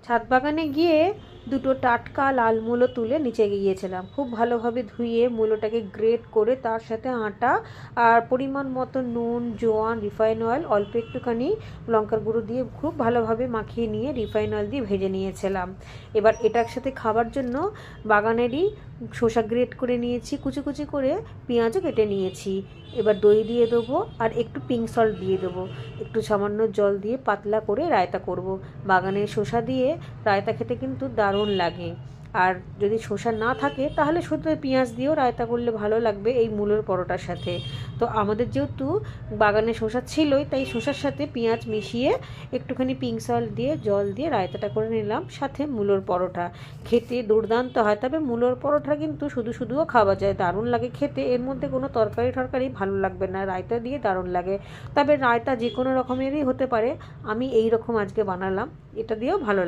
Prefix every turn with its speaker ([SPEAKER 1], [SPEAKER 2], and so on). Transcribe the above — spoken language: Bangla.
[SPEAKER 1] ছাদ বাগানে গিয়ে দুটো টাটকা লাল মূলো তুলে নিচে গিয়েছিলাম। খুব ভালোভাবে ধুয়ে মূলোটাকে গ্রেট করে তার সাথে আটা আর পরিমাণ মতো নুন, জোয়ান, রিফাইন অয়েল, অল্প একটুখানি লঙ্কার গুঁড়ো দিয়ে খুব ভালোভাবে মাখিয়ে নিয়ে রিফাইন অয়েল দিয়ে ভেজে নিয়েছিলাম। এবার এটার সাথে খাবার জন্য বাগানেরই শসা গ্রেট করে নিয়েছি, কুচি কুচি করে পেঁয়াজও কেটে নিয়েছি। এবার দই দিয়ে দেবো আর একটু পিঙ্ক সল্ট দিয়ে দেবো, একটু সামান্য জল দিয়ে পাতলা করে রায়তা করব। বাগানের শসা দিয়ে রায়তা খেতে কিন্তু দারুণ লাগে। আর যদি শসা না থাকে তাহলে শুধু পেঁয়াজ দিয়েও রায়তা করলে ভালো লাগবে এই মূলোর পরোটার সাথে। তো আমাদের যেহেতু বাগানে শসা ছিলই, তাই শসার সাথে পেঁয়াজ মিশিয়ে একটুখানি পিঙ্ক সল্ট দিয়ে জল দিয়ে রায়তাটা করে নিলাম, সাথে মূলোর পরোটা। খেতে দুর্দান্ত হয়। তবে মূলোর পরোটা কিন্তু শুধু শুধুও খাওয়া যায়, দারুণ লাগে খেতে। এর মধ্যে কোনো তরকারি টরকারি ভালো লাগবে না, রায়তা দিয়ে দারুণ লাগে। তবে রায়তা যে কোনো রকমেরই হতে পারে, আমি এই রকম আজকে বানালাম, এটা দিয়েও ভালো লাগে।